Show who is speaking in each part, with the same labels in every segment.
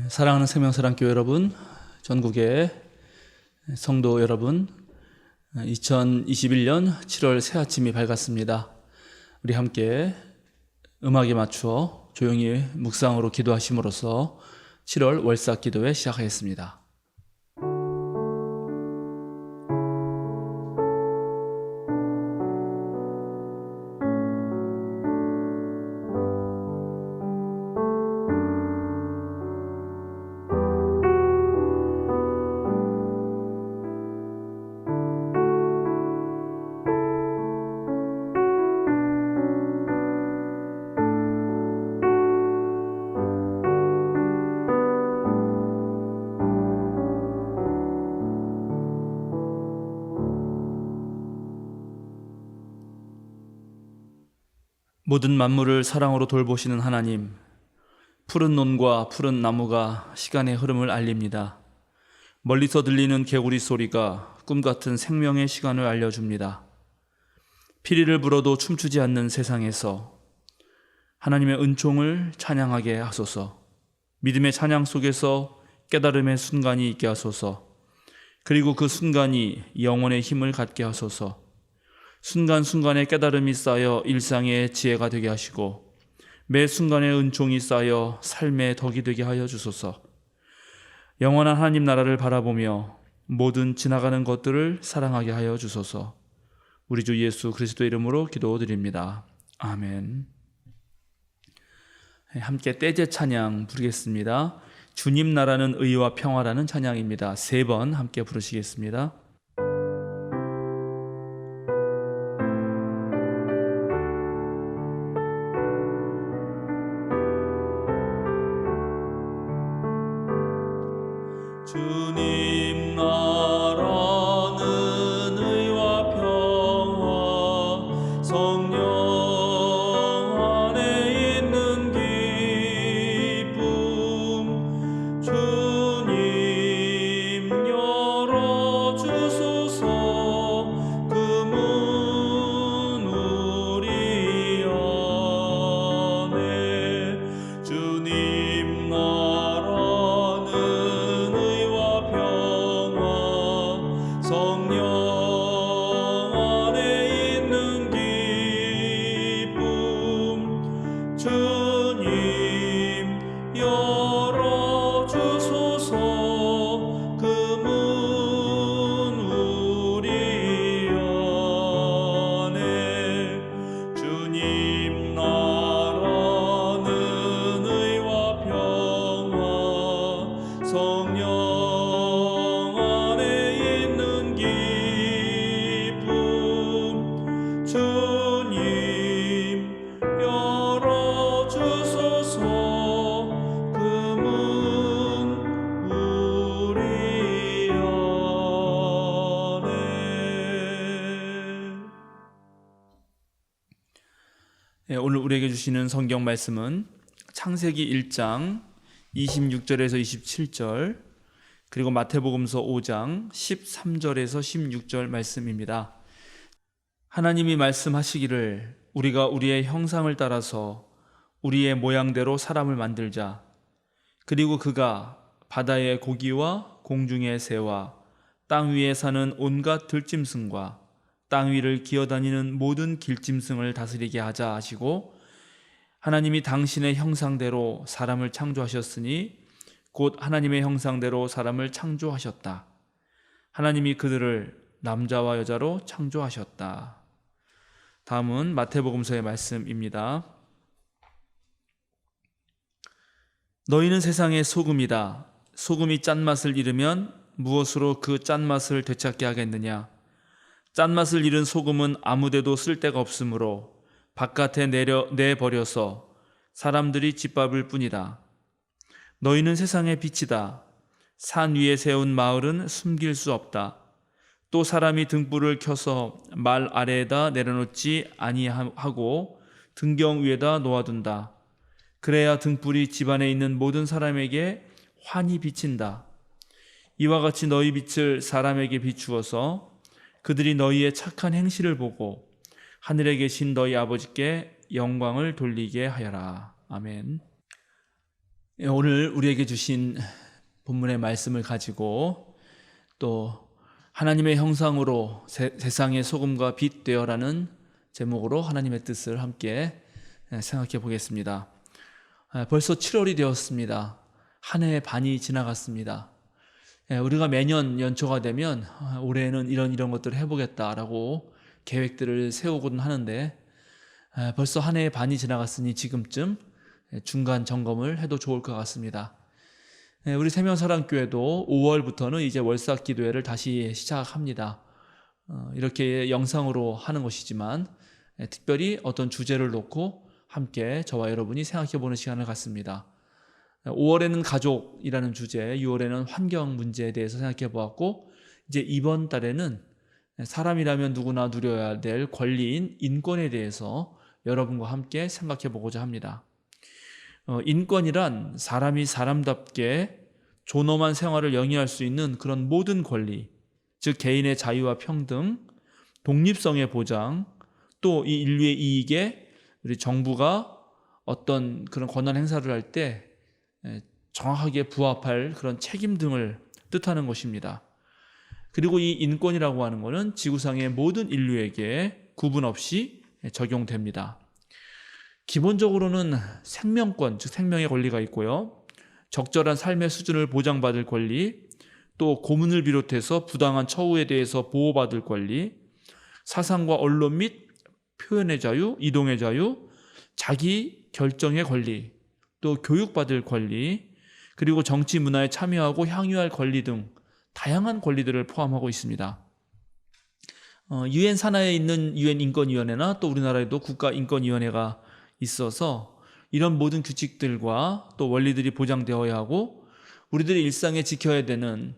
Speaker 1: 사랑하는 생명사랑교회 여러분, 전국의 성도 여러분, 2021년 7월 새 아침이 밝았습니다. 우리 함께 음악에 맞추어 조용히 묵상으로 기도하심으로써 7월 월삭 기도회 시작하겠습니다. 모든 만물을 사랑으로 돌보시는 하나님, 푸른 논과 푸른 나무가 시간의 흐름을 알립니다. 멀리서 들리는 개구리 소리가 꿈같은 생명의 시간을 알려줍니다. 피리를 불어도 춤추지 않는 세상에서 하나님의 은총을 찬양하게 하소서. 믿음의 찬양 속에서 깨달음의 순간이 있게 하소서. 그리고 그 순간이 영혼의 힘을 갖게 하소서. 순간순간에 깨달음이 쌓여 일상의 지혜가 되게 하시고 매 순간에 은총이 쌓여 삶의 덕이 되게 하여 주소서. 영원한 하나님 나라를 바라보며 모든 지나가는 것들을 사랑하게 하여 주소서. 우리 주 예수 그리스도 이름으로 기도드립니다. 아멘. 함께 떼제 찬양 부르겠습니다. 주님 나라는 의와 평화라는 찬양입니다. 3번 함께 부르시겠습니다. 주님 나라는 의와 평화 성령 안에 있는 기쁨 주님 열어주소서 그 문 우리 안에 주님 성령 안에 있는 기쁨 주님 열어주소서 그 문 우리 안에 주님 나라는 의와 평화 성령 주님 열어주소서 그 문 우리 안에. 오늘 우리에게 주시는 성경 말씀은 창세기 1장 26절에서 27절 그리고 마태복음서 5장 13절에서 16절 말씀입니다. 하나님이 말씀하시기를 우리가 우리의 형상을 따라서 우리의 모양대로 사람을 만들자. 그리고 그가 바다의 고기와 공중의 새와 땅 위에 사는 온갖 들짐승과 땅 위를 기어다니는 모든 길짐승을 다스리게 하자 하시고 하나님이 당신의 형상대로 사람을 창조하셨으니 곧 하나님의 형상대로 사람을 창조하셨다. 하나님이 그들을 남자와 여자로 창조하셨다. 다음은 마태복음서의 말씀입니다. 너희는 세상의 소금이다. 소금이 짠맛을 잃으면 무엇으로 그 짠맛을 되찾게 하겠느냐? 짠맛을 잃은 소금은 아무데도 쓸데가 없으므로 바깥에 내버려서 사람들이 짓밟을 뿐이다. 너희는 세상의 빛이다. 산 위에 세운 마을은 숨길 수 없다. 또 사람이 등불을 켜서 말 아래에다 내려놓지 아니하고 등경 위에다 놓아둔다. 그래야 등불이 집안에 있는 모든 사람에게 환히 비친다. 이와 같이 너희 빛을 사람에게 비추어서 그들이 너희의 착한 행실을 보고 하늘에 계신 너희 아버지께 영광을 돌리게 하여라. 아멘. 오늘 우리에게 주신 본문의 말씀을 가지고 또 하나님의 형상으로 세상의 소금과 빛 되어라는 제목으로 하나님의 뜻을 함께 생각해 보겠습니다. 벌써 7월이 되었습니다. 한 해의 반이 지나갔습니다. 우리가 매년 연초가 되면 올해는 이런 것들을 해보겠다라고 계획들을 세우곤 하는데 벌써 한 해의 반이 지나갔으니 지금쯤 중간 점검을 해도 좋을 것 같습니다. 우리 세명사랑교회도 5월부터는 이제 월삭 기도회를 다시 시작합니다. 이렇게 영상으로 하는 것이지만 특별히 어떤 주제를 놓고 함께 저와 여러분이 생각해보는 시간을 갖습니다. 5월에는 가족이라는 주제, 6월에는 환경 문제에 대해서 생각해 보았고, 이제 이번 달에는 사람이라면 누구나 누려야 될 권리인 인권에 대해서 여러분과 함께 생각해 보고자 합니다. 인권이란 사람이 사람답게 존엄한 생활을 영위할 수 있는 그런 모든 권리, 즉 개인의 자유와 평등, 독립성의 보장, 또 이 인류의 이익에 우리 정부가 어떤 그런 권한 행사를 할 때 정확하게 부합할 그런 책임 등을 뜻하는 것입니다. 그리고 이 인권이라고 하는 것은 지구상의 모든 인류에게 구분 없이 적용됩니다. 기본적으로는 생명권, 즉 생명의 권리가 있고요. 적절한 삶의 수준을 보장받을 권리, 또 고문을 비롯해서 부당한 처우에 대해서 보호받을 권리, 사상과 언론 및 표현의 자유, 이동의 자유, 자기 결정의 권리, 또 교육받을 권리, 그리고 정치 문화에 참여하고 향유할 권리 등 다양한 권리들을 포함하고 있습니다. 유엔 산하에 있는 유엔 인권위원회나 또 우리나라에도 국가인권위원회가 있어서 이런 모든 규칙들과 또 원리들이 보장되어야 하고 우리들이 일상에 지켜야 되는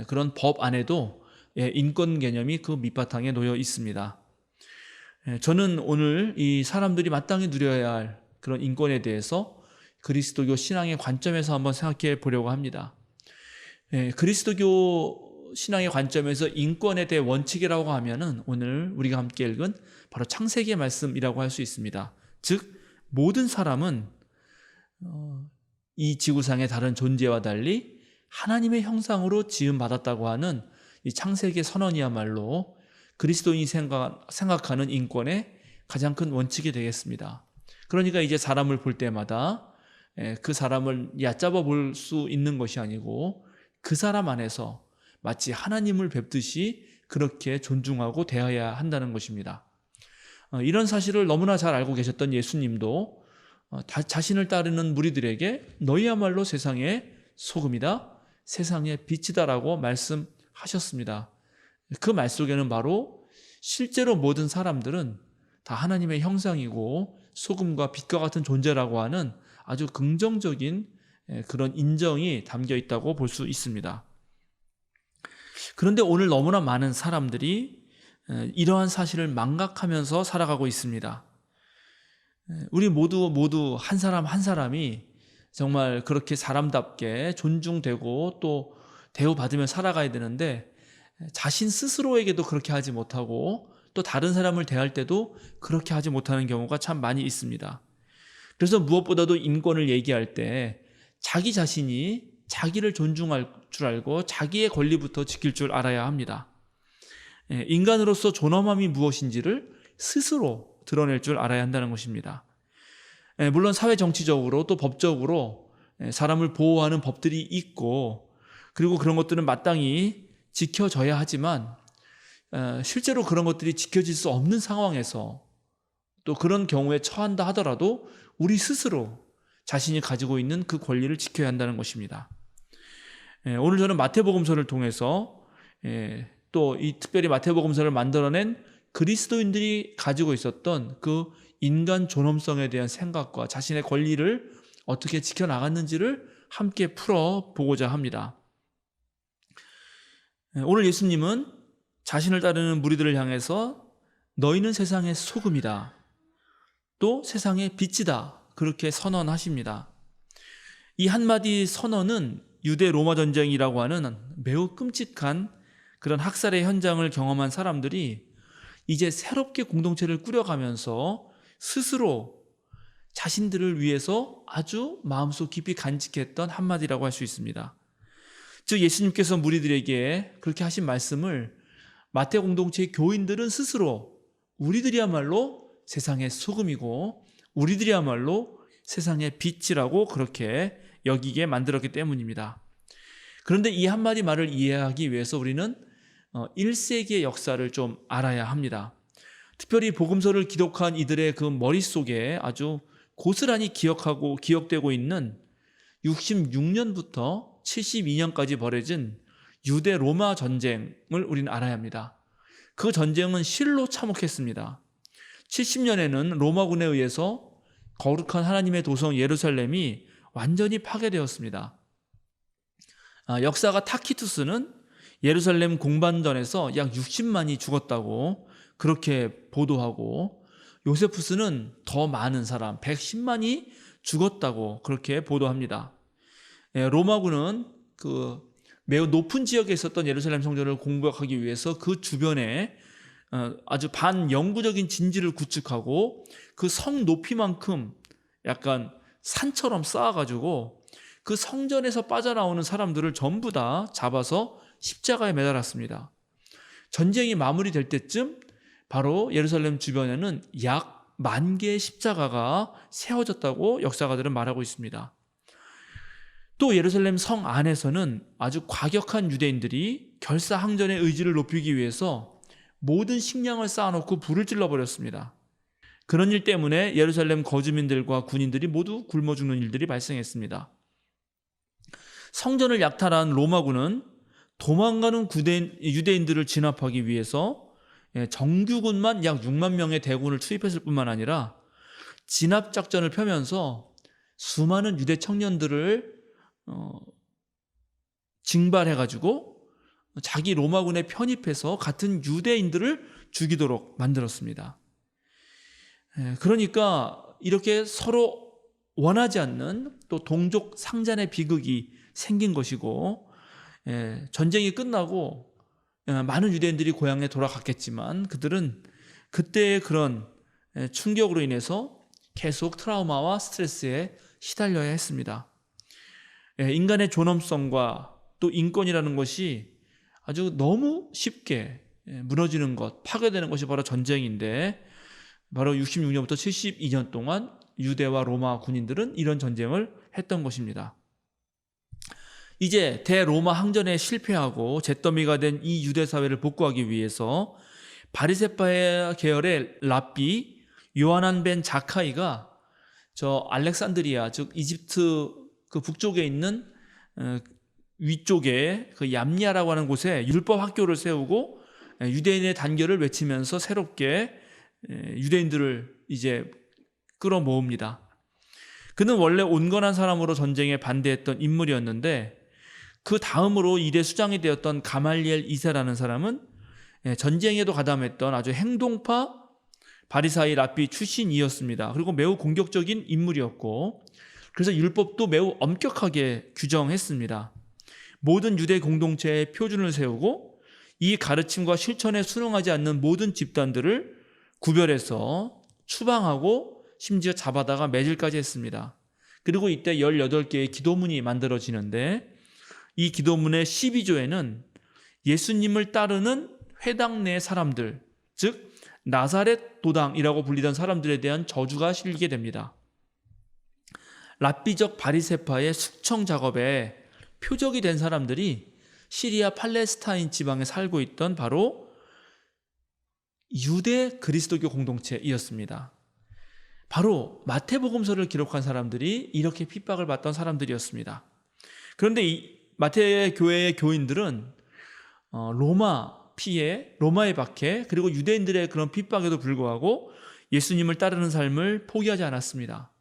Speaker 1: 그런 법 안에도 인권 개념이 그 밑바탕에 놓여 있습니다. 저는 오늘 이 사람들이 마땅히 누려야 할 그런 인권에 대해서 그리스도교 신앙의 관점에서 한번 생각해 보려고 합니다. 그리스도교 신앙의 관점에서 인권에 대해 원칙이라고 하면은 오늘 우리가 함께 읽은 바로 창세기의 말씀이라고 할 수 있습니다. 즉 모든 사람은 이 지구상의 다른 존재와 달리 하나님의 형상으로 지음받았다고 하는 이 창세기의 선언이야말로 그리스도인이 생각하는 인권의 가장 큰 원칙이 되겠습니다. 그러니까 이제 사람을 볼 때마다 그 사람을 얕잡아 볼 수 있는 것이 아니고 그 사람 안에서 마치 하나님을 뵙듯이 그렇게 존중하고 대해야 한다는 것입니다. 이런 사실을 너무나 잘 알고 계셨던 예수님도 자신을 따르는 무리들에게 너희야말로 세상의 소금이다, 세상의 빛이다라고 말씀하셨습니다. 그 말 속에는 바로 실제로 모든 사람들은 다 하나님의 형상이고 소금과 빛과 같은 존재라고 하는 아주 긍정적인 그런 인정이 담겨 있다고 볼 수 있습니다. 그런데 오늘 너무나 많은 사람들이 이러한 사실을 망각하면서 살아가고 있습니다. 우리 모두 한 사람 한 사람이 정말 그렇게 사람답게 존중되고 또 대우받으며 살아가야 되는데 자신 스스로에게도 그렇게 하지 못하고 또 다른 사람을 대할 때도 그렇게 하지 못하는 경우가 참 많이 있습니다. 그래서 무엇보다도 인권을 얘기할 때 자기 자신이 자기를 존중할 줄 알고 자기의 권리부터 지킬 줄 알아야 합니다. 인간으로서 존엄함이 무엇인지를 스스로 드러낼 줄 알아야 한다는 것입니다. 물론 사회 정치적으로 또 법적으로 사람을 보호하는 법들이 있고 그리고 그런 것들은 마땅히 지켜져야 하지만 실제로 그런 것들이 지켜질 수 없는 상황에서 또 그런 경우에 처한다 하더라도 우리 스스로 자신이 가지고 있는 그 권리를 지켜야 한다는 것입니다. 오늘 저는 마태복음서를 통해서 또 이 특별히 마태복음서를 만들어낸 그리스도인들이 가지고 있었던 그 인간 존엄성에 대한 생각과 자신의 권리를 어떻게 지켜나갔는지를 함께 풀어보고자 합니다. 오늘 예수님은 자신을 따르는 무리들을 향해서 너희는 세상의 소금이다, 또 세상의 빛이다, 그렇게 선언하십니다. 이 한마디 선언은 유대 로마 전쟁이라고 하는 매우 끔찍한 그런 학살의 현장을 경험한 사람들이 이제 새롭게 공동체를 꾸려가면서 스스로 자신들을 위해서 아주 마음속 깊이 간직했던 한마디라고 할 수 있습니다. 즉 예수님께서 무리들에게 그렇게 하신 말씀을 마태 공동체의 교인들은 스스로 우리들이야말로 세상의 소금이고 우리들이야말로 세상의 빛이라고 그렇게 여기게 만들었기 때문입니다. 그런데 이 한마디 말을 이해하기 위해서 우리는 1세기의 역사를 좀 알아야 합니다. 특별히 복음서를 기록한 이들의 그 머릿속에 아주 고스란히 기억되고 있는 66년부터 72년까지 벌어진 유대 로마 전쟁을 우리는 알아야 합니다. 그 전쟁은 실로 참혹했습니다. 70년에는 로마군에 의해서 거룩한 하나님의 도성 예루살렘이 완전히 파괴되었습니다. 역사가 타키투스는 예루살렘 공반전에서 약 60만이 죽었다고 그렇게 보도하고, 요세푸스는 더 많은 사람 110만이 죽었다고 그렇게 보도합니다. 로마군은 그 매우 높은 지역에 있었던 예루살렘 성전을 공격하기 위해서 그 주변에 아주 반영구적인 진지를 구축하고 그 성 높이만큼 약간 산처럼 쌓아가지고 그 성전에서 빠져나오는 사람들을 전부 다 잡아서 십자가에 매달았습니다. 전쟁이 마무리될 때쯤 바로 예루살렘 주변에는 약 10,000개의 십자가가 세워졌다고 역사가들은 말하고 있습니다. 또 예루살렘 성 안에서는 아주 과격한 유대인들이 결사항전의 의지를 높이기 위해서 모든 식량을 쌓아놓고 불을 질러버렸습니다. 그런 일 때문에 예루살렘 거주민들과 군인들이 모두 굶어 죽는 일들이 발생했습니다. 성전을 약탈한 로마군은 도망가는 유대인들을 진압하기 위해서 정규군만 약 6만 명의 대군을 투입했을 뿐만 아니라 진압작전을 펴면서 수많은 유대 청년들을 징발해가지고 자기 로마군에 편입해서 같은 유대인들을 죽이도록 만들었습니다. 그러니까 이렇게 서로 원하지 않는 또 동족 상잔의 비극이 생긴 것이고, 전쟁이 끝나고 많은 유대인들이 고향에 돌아갔겠지만 그들은 그때의 그런 충격으로 인해서 계속 트라우마와 스트레스에 시달려야 했습니다. 인간의 존엄성과 또 인권이라는 것이 아주 너무 쉽게 무너지는 것, 파괴되는 것이 바로 전쟁인데, 바로 66년부터 72년 동안 유대와 로마 군인들은 이런 전쟁을 했던 것입니다. 이제 대로마 항전에 실패하고 잿더미가 된 이 유대 사회를 복구하기 위해서 바리새파 계열의 랍비 요하난 벤 자카이가 저 알렉산드리아, 즉 이집트 그 북쪽에 있는 위쪽에 그 얌리아라고 하는 곳에 율법 학교를 세우고 유대인의 단결을 외치면서 새롭게 유대인들을 이제 끌어모읍니다. 그는 원래 온건한 사람으로 전쟁에 반대했던 인물이었는데, 그 다음으로 일의 수장이 되었던 가말리엘 2세라는 사람은 전쟁에도 가담했던 아주 행동파 바리사이 랍비 출신이었습니다. 그리고 매우 공격적인 인물이었고, 그래서 율법도 매우 엄격하게 규정했습니다. 모든 유대 공동체의 표준을 세우고 이 가르침과 실천에 순응하지 않는 모든 집단들을 구별해서 추방하고 심지어 잡아다가 매질까지 했습니다. 그리고 이때 18개의 기도문이 만들어지는데, 이 기도문의 12조에는 예수님을 따르는 회당 내 사람들, 즉 나사렛 도당이라고 불리던 사람들에 대한 저주가 실리게 됩니다. 랍비적 바리새파의 숙청 작업에 표적이 된 사람들이 시리아 팔레스타인 지방에 살고 있던 바로 유대 그리스도교 공동체이었습니다. 바로 마태복음서를 기록한 사람들이 이렇게 핍박을 받던 사람들이었습니다. 그런데 이 마태 교회의 교인들은 로마의 박해, 그리고 유대인들의 그런 핍박에도 불구하고 예수님을 따르는 삶을 포기하지 않았습니다.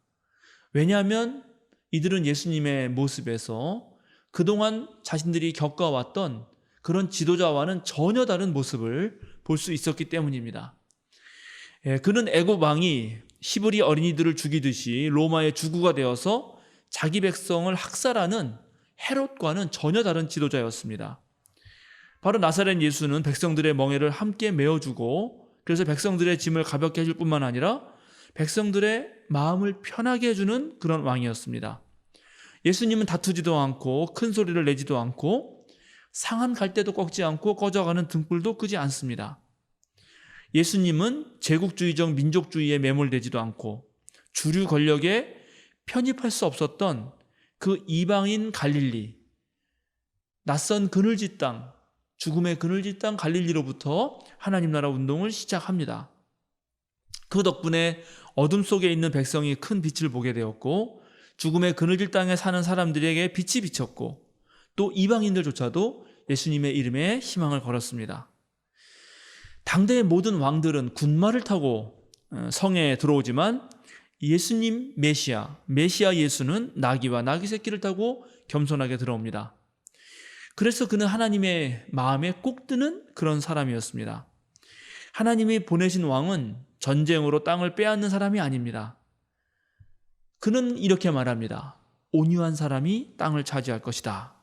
Speaker 1: 왜냐하면 이들은 예수님의 모습에서 그동안 자신들이 겪어왔던 그런 지도자와는 전혀 다른 모습을 볼 수 있었기 때문입니다. 그는 애굽 왕이 히브리 어린이들을 죽이듯이 로마의 주구가 되어서 자기 백성을 학살하는 헤롯과는 전혀 다른 지도자였습니다. 바로 나사렛 예수는 백성들의 멍에를 함께 메어주고, 그래서 백성들의 짐을 가볍게 해줄 뿐만 아니라 백성들의 마음을 편하게 해주는 그런 왕이었습니다. 예수님은 다투지도 않고 큰 소리를 내지도 않고 상한 갈대도 꺾지 않고 꺼져가는 등불도 끄지 않습니다. 예수님은 제국주의적 민족주의에 매몰되지도 않고 주류 권력에 편입할 수 없었던 그 이방인 갈릴리, 낯선 그늘지 땅, 죽음의 그늘지 땅 갈릴리로부터 하나님 나라 운동을 시작합니다. 그 덕분에 어둠 속에 있는 백성이 큰 빛을 보게 되었고 죽음의 그늘질 땅에 사는 사람들에게 빛이 비쳤고 또 이방인들조차도 예수님의 이름에 희망을 걸었습니다. 당대의 모든 왕들은 군마를 타고 성에 들어오지만 예수님 메시아 예수는 나귀와 나귀 새끼를 타고 겸손하게 들어옵니다. 그래서 그는 하나님의 마음에 꼭 드는 그런 사람이었습니다. 하나님이 보내신 왕은 전쟁으로 땅을 빼앗는 사람이 아닙니다. 그는 이렇게 말합니다. 온유한 사람이 땅을 차지할 것이다.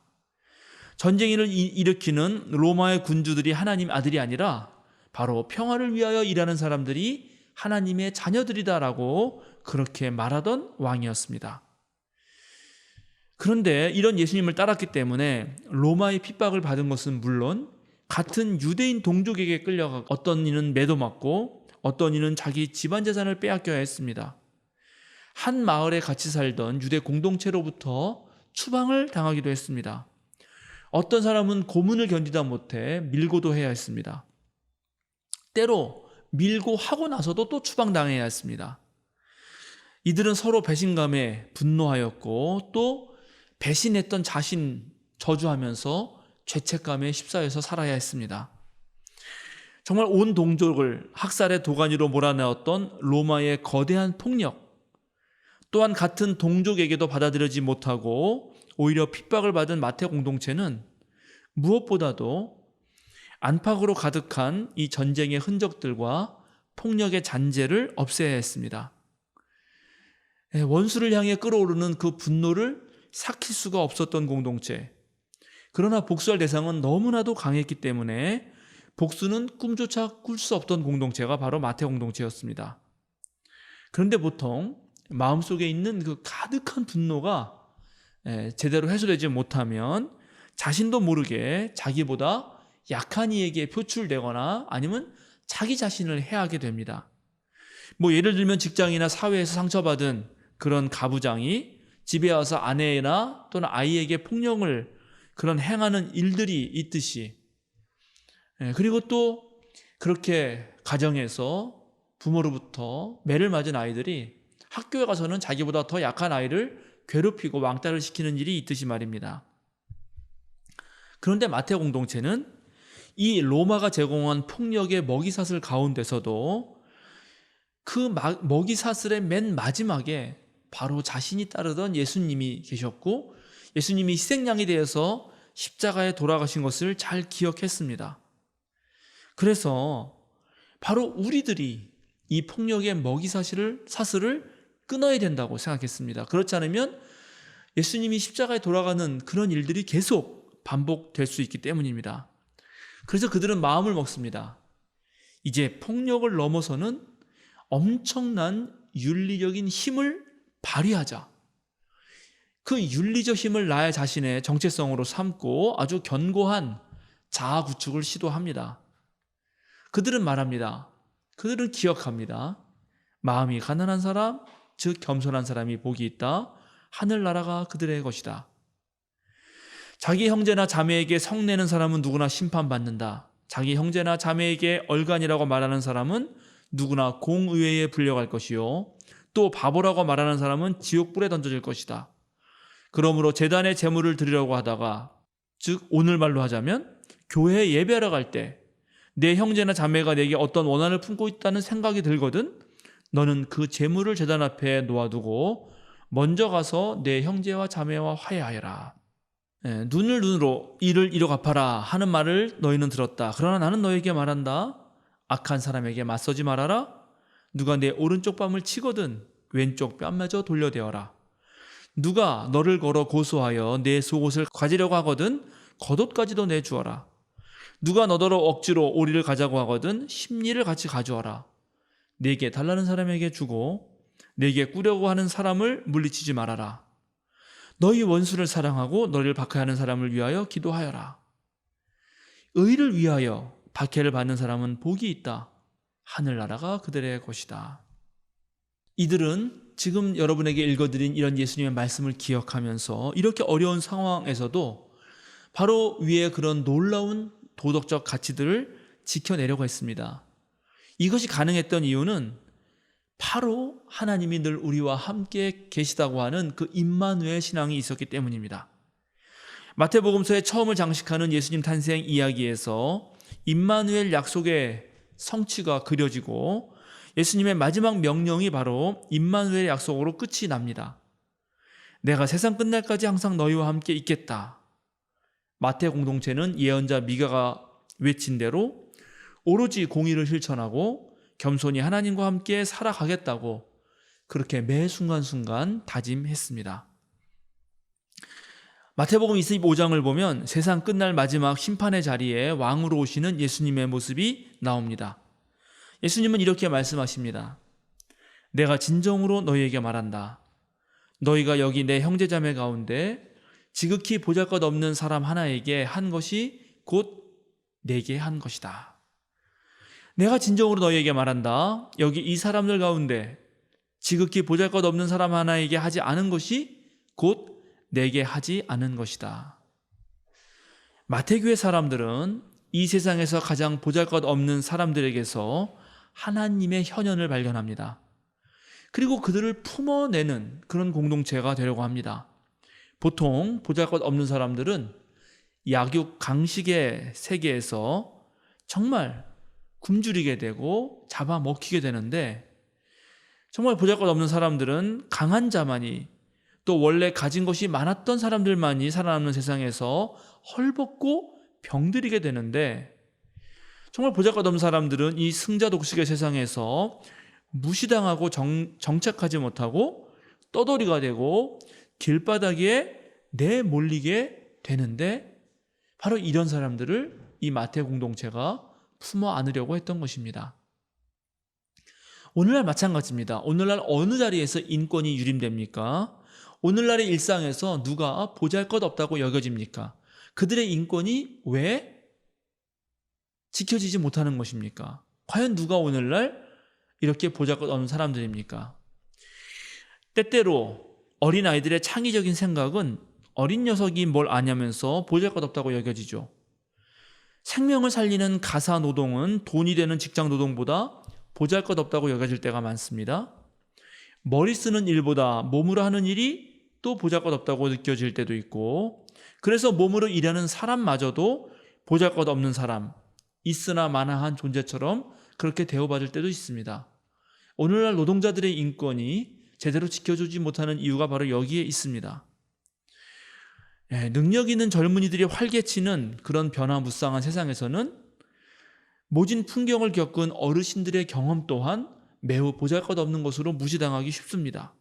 Speaker 1: 전쟁을 일으키는 로마의 군주들이 하나님 아들이 아니라 바로 평화를 위하여 일하는 사람들이 하나님의 자녀들이다라고 그렇게 말하던 왕이었습니다. 그런데 이런 예수님을 따랐기 때문에 로마의 핍박을 받은 것은 물론 같은 유대인 동족에게 끌려가 어떤 이는 매도맞고 어떤 이는 자기 집안 재산을 빼앗겨야 했습니다. 한 마을에 같이 살던 유대 공동체로부터 추방을 당하기도 했습니다. 어떤 사람은 고문을 견디다 못해 밀고도 해야 했습니다. 때로 밀고 하고 나서도 또 추방당해야 했습니다. 이들은 서로 배신감에 분노하였고 또 배신했던 자신 저주하면서 죄책감에 휩싸여서 살아야 했습니다. 정말 온 동족을 학살의 도가니로 몰아넣었던 로마의 거대한 폭력, 또한 같은 동족에게도 받아들여지지 못하고 오히려 핍박을 받은 마태 공동체는 무엇보다도 안팎으로 가득한 이 전쟁의 흔적들과 폭력의 잔재를 없애야 했습니다. 원수를 향해 끓어오르는 그 분노를 삭힐 수가 없었던 공동체. 그러나 복수할 대상은 너무나도 강했기 때문에 복수는 꿈조차 꿀 수 없던 공동체가 바로 마태 공동체였습니다. 그런데 보통 마음속에 있는 그 가득한 분노가 제대로 해소되지 못하면 자신도 모르게 자기보다 약한 이에게 표출되거나 아니면 자기 자신을 해하게 됩니다. 예를 들면 직장이나 사회에서 상처받은 그런 가부장이 집에 와서 아내나 또는 아이에게 폭력을 그런 행하는 일들이 있듯이, 그리고 또 그렇게 가정에서 부모로부터 매를 맞은 아이들이 학교에 가서는 자기보다 더 약한 아이를 괴롭히고 왕따를 시키는 일이 있듯이 말입니다. 그런데 마태 공동체는 이 로마가 제공한 폭력의 먹이사슬 가운데서도 그 먹이사슬의 맨 마지막에 바로 자신이 따르던 예수님이 계셨고 예수님이 희생양이 되어서 십자가에 돌아가신 것을 잘 기억했습니다. 그래서 바로 우리들이 이 폭력의 먹이사슬을 끊어야 된다고 생각했습니다. 그렇지 않으면 예수님이 십자가에 돌아가는 그런 일들이 계속 반복될 수 있기 때문입니다. 그래서 그들은 마음을 먹습니다. 이제 폭력을 넘어서는 엄청난 윤리적인 힘을 발휘하자. 그 윤리적 힘을 나의 자신의 정체성으로 삼고 아주 견고한 자아 구축을 시도합니다. 그들은 말합니다. 그들은 기억합니다. 마음이 가난한 사람, 즉 겸손한 사람이 복이 있다. 하늘나라가 그들의 것이다. 자기 형제나 자매에게 성내는 사람은 누구나 심판받는다. 자기 형제나 자매에게 얼간이라고 말하는 사람은 누구나 공의회에 불려갈 것이요. 또 바보라고 말하는 사람은 지옥불에 던져질 것이다. 그러므로 제단에 제물을 드리려고 하다가, 즉 오늘 말로 하자면 교회에 예배하러 갈 때 내 형제나 자매가 내게 어떤 원한을 품고 있다는 생각이 들거든 너는 그 제물을 제단 앞에 놓아두고 먼저 가서 내 형제와 자매와 화해하여라. 눈을 눈으로 이를 이로 갚아라 하는 말을 너희는 들었다. 그러나 나는 너에게 말한다. 악한 사람에게 맞서지 말아라. 누가 내 오른쪽 뺨을 치거든 왼쪽 뺨마저 돌려대어라. 누가 너를 걸어 고소하여 내 속옷을 가지려고 하거든 겉옷까지도 내주어라. 누가 너더러 억지로 오리를 가자고 하거든 심리를 같이 가져와라. 내게 달라는 사람에게 주고 내게 꾸려고 하는 사람을 물리치지 말아라. 너희 원수를 사랑하고 너희를 박해하는 사람을 위하여 기도하여라. 의를 위하여 박해를 받는 사람은 복이 있다. 하늘나라가 그들의 것이다. 이들은 지금 여러분에게 읽어드린 이런 예수님의 말씀을 기억하면서 이렇게 어려운 상황에서도 바로 위에 그런 놀라운 도덕적 가치들을 지켜내려고 했습니다. 이것이 가능했던 이유는 바로 하나님이 늘 우리와 함께 계시다고 하는 그 임마누엘 신앙이 있었기 때문입니다. 마태복음서의 처음을 장식하는 예수님 탄생 이야기에서 임마누엘 약속의 성취가 그려지고 예수님의 마지막 명령이 바로 임마누엘 약속으로 끝이 납니다. 내가 세상 끝날까지 항상 너희와 함께 있겠다. 마태 공동체는 예언자 미가가 외친 대로 오로지 공의를 실천하고 겸손히 하나님과 함께 살아가겠다고 그렇게 매 순간순간 다짐했습니다. 마태복음 25장을 보면 세상 끝날 마지막 심판의 자리에 왕으로 오시는 예수님의 모습이 나옵니다. 예수님은 이렇게 말씀하십니다. 내가 진정으로 너희에게 말한다. 너희가 여기 내 형제자매 가운데 지극히 보잘것없는 사람 하나에게 한 것이 곧 내게 한 것이다. 내가 진정으로 너희에게 말한다. 여기 이 사람들 가운데 지극히 보잘것없는 사람 하나에게 하지 않은 것이 곧 내게 하지 않은 것이다. 마태교회 사람들은 이 세상에서 가장 보잘것없는 사람들에게서 하나님의 현현을 발견합니다. 그리고 그들을 품어내는 그런 공동체가 되려고 합니다. 보통 보잘것없는 사람들은 약육 강식의 세계에서 정말 굶주리게 되고 잡아먹히게 되는데, 정말 보잘것없는 사람들은 강한 자만이, 또 원래 가진 것이 많았던 사람들만이 살아남는 세상에서 헐벗고 병들이게 되는데, 정말 보잘것없는 사람들은 이 승자 독식의 세상에서 무시당하고 정착하지 못하고 떠돌이가 되고 길바닥에 내몰리게 되는데, 바로 이런 사람들을 이 마태 공동체가 품어 안으려고 했던 것입니다. 오늘날 마찬가지입니다. 오늘날 어느 자리에서 인권이 유림됩니까? 오늘날의 일상에서 누가 보잘것없다고 여겨집니까? 그들의 인권이 왜 지켜지지 못하는 것입니까? 과연 누가 오늘날 이렇게 보잘것없는 사람들입니까? 때때로 어린아이들의 창의적인 생각은 어린 녀석이 뭘 아냐면서 보잘것없다고 여겨지죠. 생명을 살리는 가사 노동은 돈이 되는 직장 노동보다 보잘것없다고 여겨질 때가 많습니다. 머리 쓰는 일보다 몸으로 하는 일이 또 보잘것없다고 느껴질 때도 있고, 그래서 몸으로 일하는 사람마저도 보잘것없는 사람, 있으나 마나한 존재처럼 그렇게 대우받을 때도 있습니다. 오늘날 노동자들의 인권이 제대로 지켜주지 못하는 이유가 바로 여기에 있습니다. 능력 있는 젊은이들이 활개치는 그런 변화무쌍한 세상에서는 모진 풍경을 겪은 어르신들의 경험 또한 매우 보잘것없는 것으로 무시당하기 쉽습니다.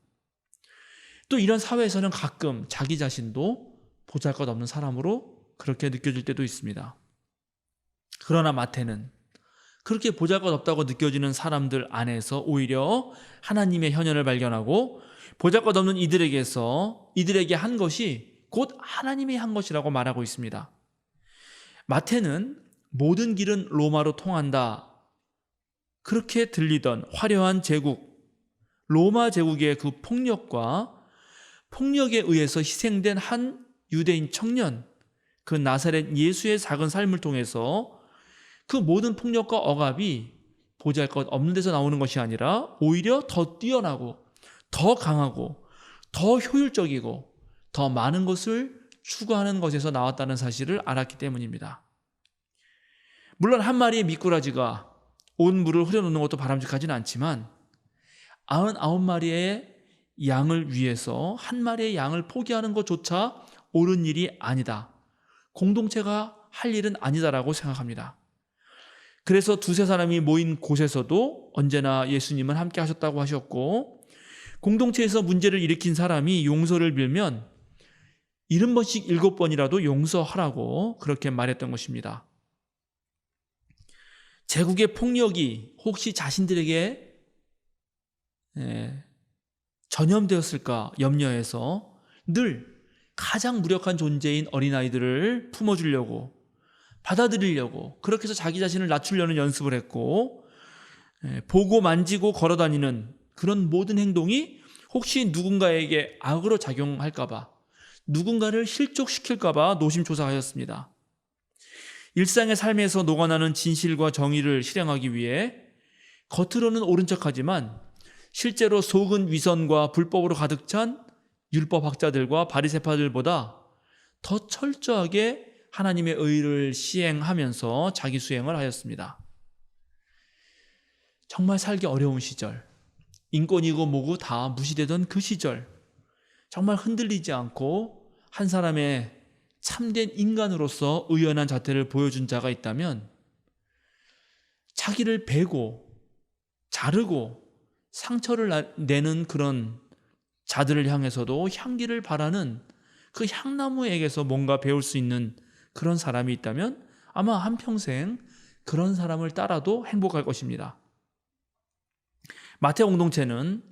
Speaker 1: 또 이런 사회에서는 가끔 자기 자신도 보잘것없는 사람으로 그렇게 느껴질 때도 있습니다. 그러나 마태는 그렇게 보잘것없다고 느껴지는 사람들 안에서 오히려 하나님의 현현을 발견하고 보잘것없는 이들에게 한 것이 곧 하나님이 한 것이라고 말하고 있습니다. 마태는 모든 길은 로마로 통한다, 그렇게 들리던 화려한 제국, 로마 제국의 그 폭력에 의해서 희생된 한 유대인 청년, 그 나사렛 예수의 작은 삶을 통해서 그 모든 폭력과 억압이 보잘것없는 데서 나오는 것이 아니라 오히려 더 뛰어나고 더 강하고 더 효율적이고 더 많은 것을 추구하는 것에서 나왔다는 사실을 알았기 때문입니다. 물론 한 마리의 미꾸라지가 온 물을 흐려놓는 것도 바람직하지는 않지만 99마리의 양을 위해서 한 마리의 양을 포기하는 것조차 옳은 일이 아니다, 공동체가 할 일은 아니다라고 생각합니다. 그래서 두세 사람이 모인 곳에서도 언제나 예수님은 함께 하셨다고 하셨고, 공동체에서 문제를 일으킨 사람이 용서를 빌면 70번씩 7번이라도 용서하라고 그렇게 말했던 것입니다. 제국의 폭력이 혹시 자신들에게 전염되었을까 염려해서 늘 가장 무력한 존재인 어린아이들을 품어주려고, 받아들이려고, 그렇게 해서 자기 자신을 낮추려는 연습을 했고, 보고 만지고 걸어다니는 그런 모든 행동이 혹시 누군가에게 악으로 작용할까봐, 누군가를 실족시킬까봐 노심초사하였습니다. 일상의 삶에서 녹아나는 진실과 정의를 실행하기 위해 겉으로는 옳은 척하지만 실제로 속은 위선과 불법으로 가득 찬 율법학자들과 바리새파들보다 더 철저하게 하나님의 의를 시행하면서 자기 수행을 하였습니다. 정말 살기 어려운 시절, 인권이고 뭐고 다 무시되던 그 시절, 정말 흔들리지 않고 한 사람의 참된 인간으로서 의연한 자태를 보여준 자가 있다면, 자기를 베고 자르고 상처를 내는 그런 자들을 향해서도 향기를 바라는 그 향나무에게서 뭔가 배울 수 있는 그런 사람이 있다면 아마 한평생 그런 사람을 따라도 행복할 것입니다. 마태 공동체는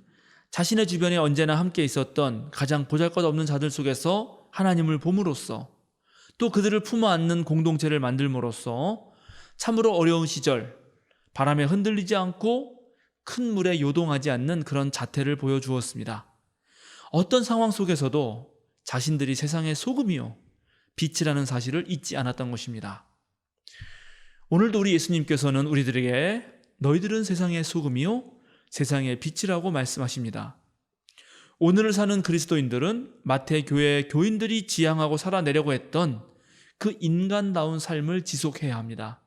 Speaker 1: 자신의 주변에 언제나 함께 있었던 가장 보잘것없는 자들 속에서 하나님을 봄으로써, 또 그들을 품어 안는 공동체를 만들므로써 참으로 어려운 시절 바람에 흔들리지 않고 큰 물에 요동하지 않는 그런 자태를 보여주었습니다. 어떤 상황 속에서도 자신들이 세상의 소금이요 빛이라는 사실을 잊지 않았던 것입니다. 오늘도 우리 예수님께서는 우리들에게 너희들은 세상의 소금이요 세상의 빛이라고 말씀하십니다. 오늘을 사는 그리스도인들은 마태 교회 교인들이 지향하고 살아내려고 했던 그 인간다운 삶을 지속해야 합니다.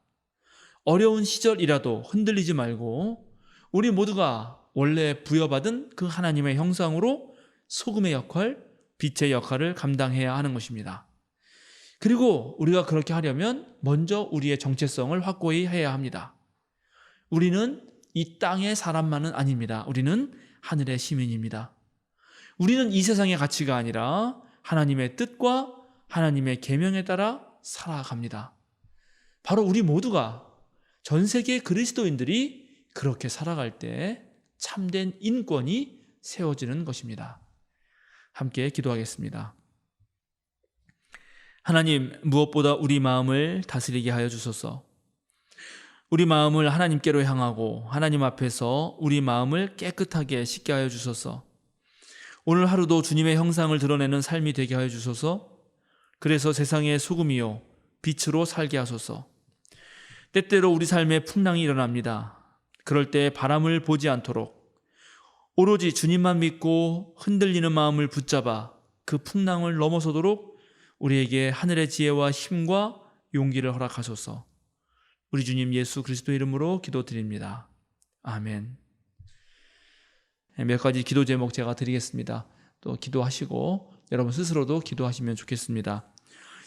Speaker 1: 어려운 시절이라도 흔들리지 말고 우리 모두가 원래 부여받은 그 하나님의 형상으로 소금의 역할, 빛의 역할을 감당해야 하는 것입니다. 그리고 우리가 그렇게 하려면 먼저 우리의 정체성을 확고히 해야 합니다. 우리는 이 땅의 사람만은 아닙니다. 우리는 하늘의 시민입니다. 우리는 이 세상의 가치가 아니라 하나님의 뜻과 하나님의 계명에 따라 살아갑니다. 바로 우리 모두가, 전 세계 그리스도인들이 그렇게 살아갈 때 참된 인권이 세워지는 것입니다. 함께 기도하겠습니다. 하나님, 무엇보다 우리 마음을 다스리게 하여 주소서. 우리 마음을 하나님께로 향하고 하나님 앞에서 우리 마음을 깨끗하게 씻게 하여 주소서. 오늘 하루도 주님의 형상을 드러내는 삶이 되게 하여 주소서. 그래서 세상의 소금이요 빛으로 살게 하소서. 때때로 우리 삶에 풍랑이 일어납니다. 그럴 때 바람을 보지 않도록 오로지 주님만 믿고 흔들리는 마음을 붙잡아 그 풍랑을 넘어서도록 우리에게 하늘의 지혜와 힘과 용기를 허락하소서. 우리 주님 예수 그리스도 이름으로 기도드립니다. 아멘. 몇 가지 기도 제목 제가 드리겠습니다. 또 기도하시고 여러분 스스로도 기도하시면 좋겠습니다.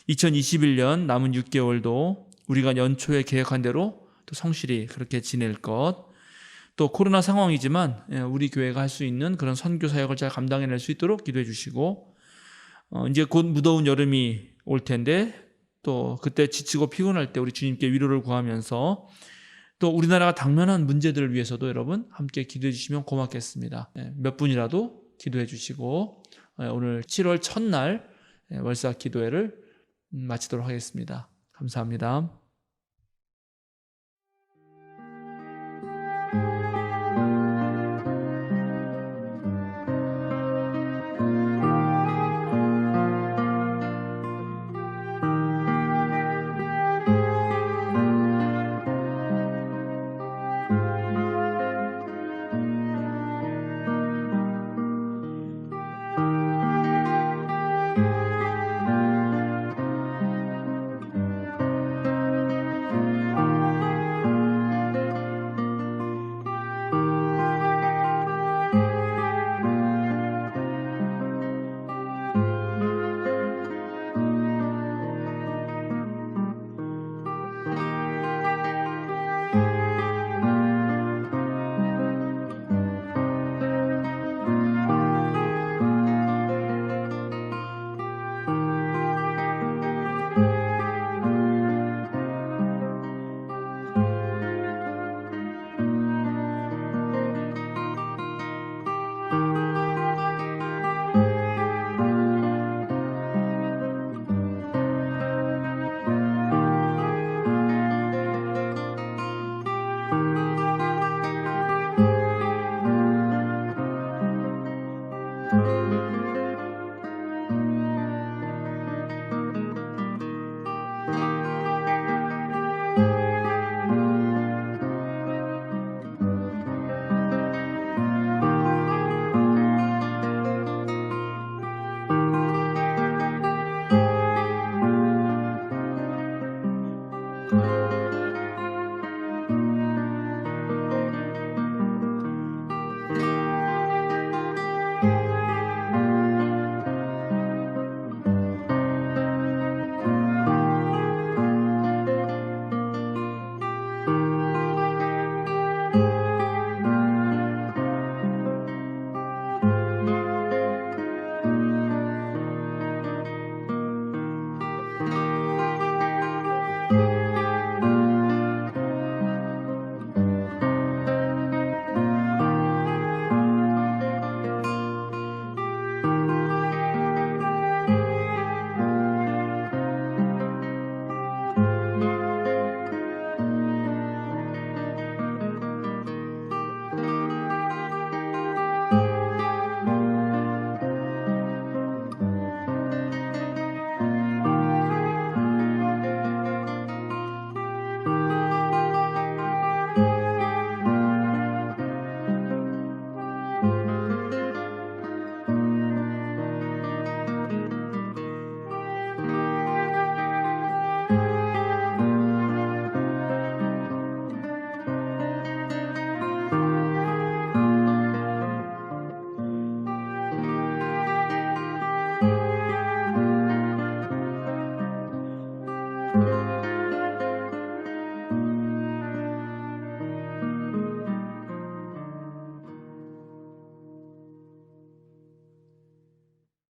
Speaker 1: 2021년 남은 6개월도 우리가 연초에 계획한 대로 또 성실히 그렇게 지낼 것, 또 코로나 상황이지만 우리 교회가 할 수 있는 그런 선교 사역을 잘 감당해낼 수 있도록 기도해 주시고, 이제 곧 무더운 여름이 올 텐데 또 그때 지치고 피곤할 때 우리 주님께 위로를 구하면서 또 우리나라가 당면한 문제들을 위해서도 여러분 함께 기도해 주시면 고맙겠습니다. 몇 분이라도 기도해 주시고 오늘 7월 첫날 월사 기도회를 마치도록 하겠습니다. 감사합니다.